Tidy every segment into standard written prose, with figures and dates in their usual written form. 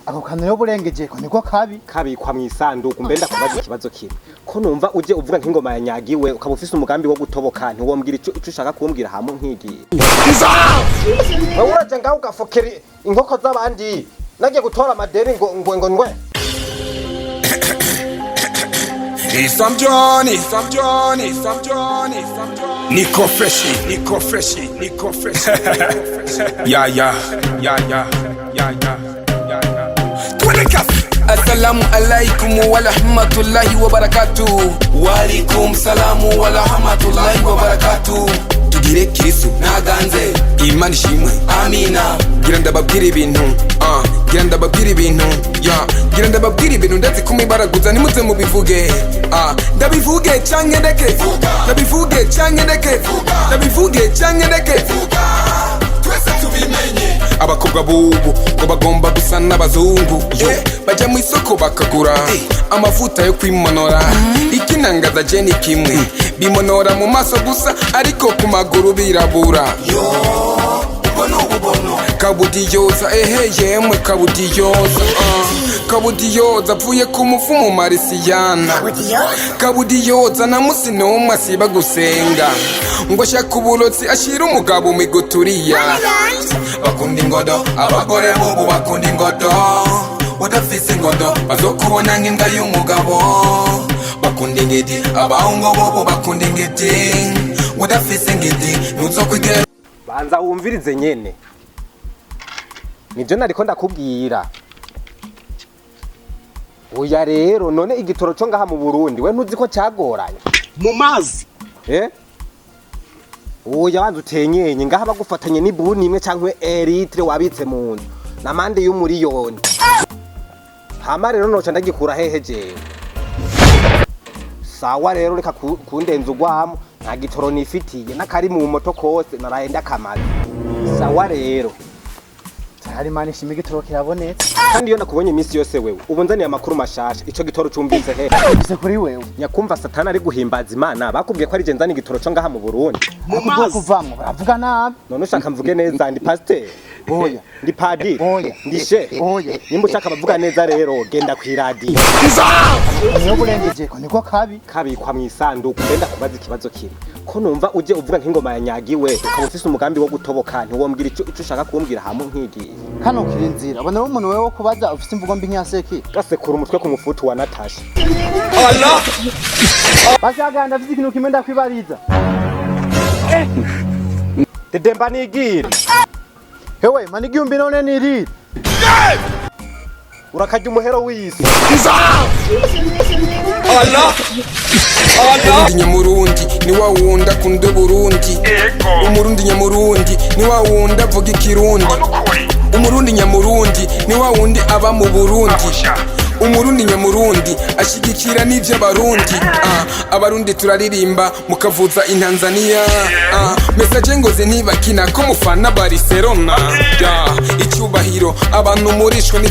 ako kantu yo burengeje ko niko kabi kwa mwisanduku mbenda kubaza ikibazo kimwe ko numva uje uvuga nk'ingoma yanyagiwe ukaba ufise umugambi wo gutoboka ntiwombwira ico ushaka kumbwira hamwe nkigiye wowe uraje ngaho ugafokera inkoko z'abandi nagiye gutora amadeni ngo ndwe Some Johnny. Nico Fresh. Yeah. Assalamu alaikum wa rahmatullahi wa barakatuh. Wa alaikum salamu wa rahmatullahi wa barakatuh. Tugire kirisu naganze Imana ishimwe amina. Gira ndababwira ibintu gira ndababwira ibintu ndazi kumibaraguza nimuze mubivuge ndabivuge canke ndeke twese tubimenye. Abakobwa bubu ngo bagomba gusa n'abazungu baja mu isoko bakagura amavuta yo kwimonora ikinangaza je ni kimwe bimonora mu maso gusa ariko ku maguru birabura kabudiyoza yemwe kabudiyoza avuye ku mufumu Marisiyana kabudiyoza na musi n'umwe asiba gusenga ngo ashaka uburotsi ashira umugabo miguturiya bakunda ingodo abagore bubu bakunda ingodo udafise ingodo bazokubona nk'imbwa y'umugabo bakunda ingidi abahungu bubu bakunda ingidi udafise ingidi ntuzokwigera banza wumvirize nyene nivyo nariko ndakubwira oya rero none igitoro cyo ngaha mu Burundi we ntuzi ko cyagoranye mu mazi oya banza utenyenye ngaha bagufatanye n'ibuni imwe canke litre wabitse mu nzu namande y'umuriyoni hama rero noca ndagikura hehe jewe sawa rero reka kundenza ugwamo nta gitoro nifitiye nakari mu moto kose naraye ndakamaze sawa rero hari mani shimi gitoro kirabonetse kandi iyo nakubonye iminsi yose wewe ubunzaniye amakuru mashasha ico gitoro cumbise he bise kuri wewe nyakumva satana ari guhimbaza Imana bakubwiye ko ari je nzani igitoro cyo ngaha mu Burundi kuvamwe baravuga nabi none ushaka mvuge neza ndi pasteur oya ndi padiri oya ndi shehe oya nimba ushaka bavuga neza rero genda ku radio yo burengeje ko niko kabi kwa mwisanduku mbenda kubaza ikibazo kimwe ko numva uje uvuga nk'ingoma yanyagiwe ukaba ufise umugambi wo gutoboka ntiwombwira ico ushaka kumbwira hamwe nkigiye hano kirinzira abona umuntu wewe kubaza ufise imvugo mbi nyaseki gasekura umutwe ku mufutu wa Natasha Allah bashaganda afise ikintu kimwe ndakwibariza dedemba nigiri hewe manigiyumbi none niri urakajya umuhero w'isi Allah Umurundi nyamurundi ni wa wundi akunda Burundi umurundi nyamurundi ni wa wundi avuga ikirundi umurundi nyamurundi ni wa wundi aba mu Burundi umurundi nyamurundi ashigikira n'ivyo abarundi abarundi turaririmba mukavuza intanzania message ngoze ntibakina ko mufana Barcelona icyubahiro abantu murishwe ni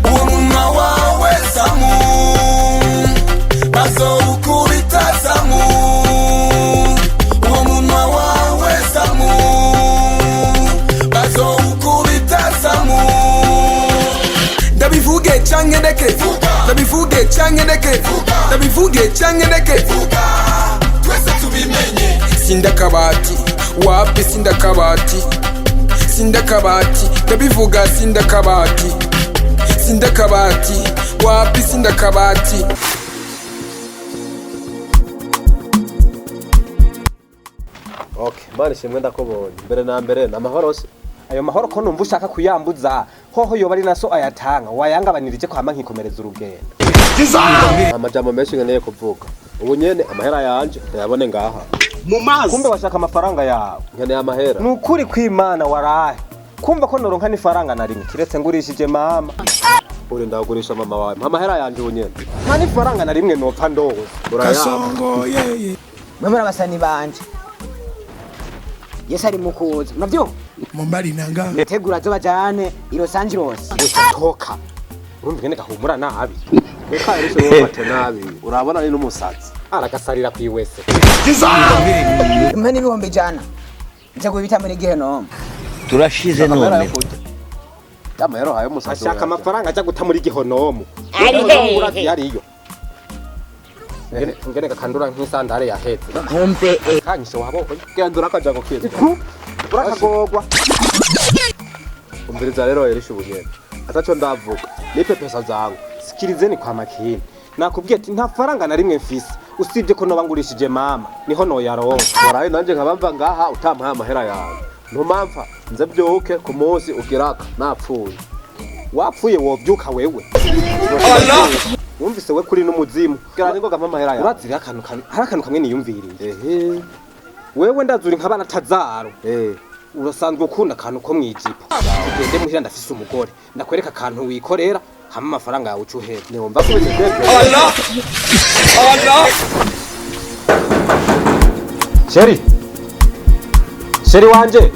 umunwa wawe samu bazowukubita samu umunwa wawe samu bazowukubita samu ndabivuge canke ndeke twese tubimenye sindakabati wapi sindakabati ndabivuga sindakabati wapi sindakabati okay mani shimwe ndakobonye mbere na mbere namahoro se ayo mahoro ko numva ushaka kuyambuza hoho yoba ari naso ayatanga wayangabanirije kwama nkikomereza urugendo amajambo menshi nkeneye kuvuga ubu nyene amahera yanje yabone ngaha mu mazi. Kumbe washaka amafaranga yawe. Nkeneye amahera. Nukuri kw'Imana warahe. Kumva ko noronka n'ifaranga na rimwe kiretse ngurishije mama. Uri ndagurisha mama wawe. Amahera yanje unyene. Nta n'ifaranga na rimwe nopfa ndowe. Kasongo Mwemera basani banje. Yesi ari mukuza. Unavyo? Mumbali nanga. Tegura zo bajane i Los Angeles. Toka. Urumva ngene gahumura nabi. Reka arishe wowe mate nabi. Urabona ni n'umusazi. Aragasarira kwiwese. Mani bihombe jana. Nze kubita muri gihenomo. Turashize none. Amahera hayo umusazi. Ashaka amafaranga ajya guta muri gihonomo. Urazi yariyo. Ngene gakandura nk'isandare yahetse. Kumbe Kanyisho waboko. Gendura kaja gukira. Urakagogwa. Umviriza rero erishe ubunyene. Ataco ndavuga. Nipe pesa zawe. Sikirizeni kwa makini. Nakubwiye ati nta faranga na rimwe mfise. Usibye ko nobangurishije mama. Niho no yaronka. Waraye nanje nkabamva ngaha utampaye amahera yawe. Ntumpamva nze byuke ku munsi ugiraka napfuye. Wapfuye wobyuka wewe. Wumvise we kuri n'umuzimu. Kirane ngo gampa amahera yawe. Urazira akantu kamwe niyumviriye. Wewe ndazuri nk'abana tazaro. Urasanzwe ukunda akantu ko mwijipo. Ugende muhira ndafise umugore. Ndakwereka akantu wikorera hama amafaranga yawe ucuhera. Niwumva ko bigeze. Allah. Sheri wanje.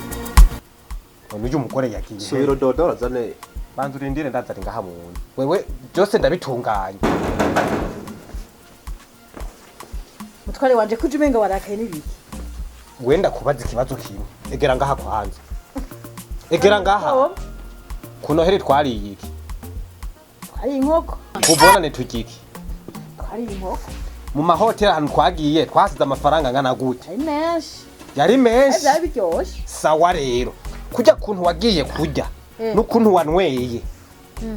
Uyu umugore yagiye. Shiro dodora zane. Banzu rindire ndazari ngaha muntu. Wewe byose ndabitunganya. Mutware wanje kuje umenga warakaye nibiki. Wenda kubaza ikibazo kimwe. Egera ngaha kwanza. Egera ngaha. Kuno heri twariye iki? Twari inkoko. Kubonane tugiki. Twari inkoko. Mu mahoteli ahantu twagiye twasize amafaranga angana gute? Ari menshi. Yari menshi. Byari biryoshe. Sawa rero. Kujya kuntu wagiye kujya. N'ukuntu wanweye.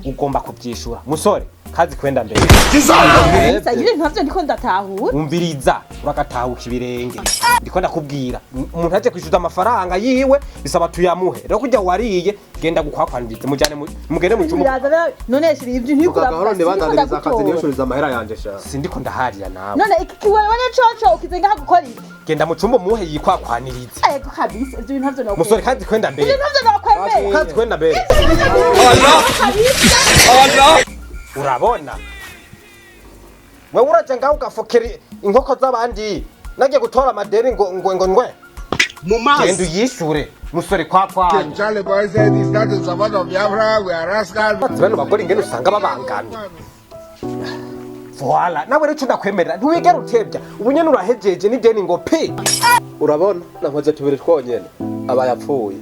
Ugomba kubyishura. Musore, kazi kwenda mbere. Sagire ntavyo ndiko ndatahura. Umviriza, urakatahuka ibirenge. Ndiko ndakubwira, umuntu aje kwishyuza amafaranga yiwe bisaba tuyamuhe. Rero kujya wariye genda gukwakwandize mujane mugende mu cyumba. None shiri ibyo ntikura. Gahoro ndibandaniza akazi niyo shuriza amahera yanje sha. Sindiko ndaharira nawe. None iki kiwewe coco ukizenga gukora iki? Genda mu cyumba muhe yikwakwanirize. Ego kabisa ibyo ntavyo no. Musore kazi kwenda mbere. Ibyo ntavyo no kwemera. Kazi kwenda mbere. Allah. Urabona? Wewe uraje ngaho ugafokera inkoko z'abandi. Nagiye gutora amadeni ngo ngwe. Mu mazi. Genda uyishure. Musore kwakwa. Charlie boy said he's not the support of Biafra, we are rascal. Bano bagore ingene usanga babangana. Voila, nawe rero ndakwemerera ntiwigera utebya. Ubu nyene urahejeje ni deni ngo pe. Urabona nankoze tubiri twonyene aba yapfuye.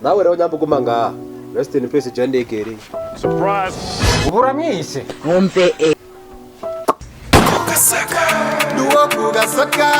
Nawe rero nyambuguma ngaha. Rest in peace Jende Geri. Surprise. Ubu uramwishe. Kumbe Kasaka. Duo kugasaka.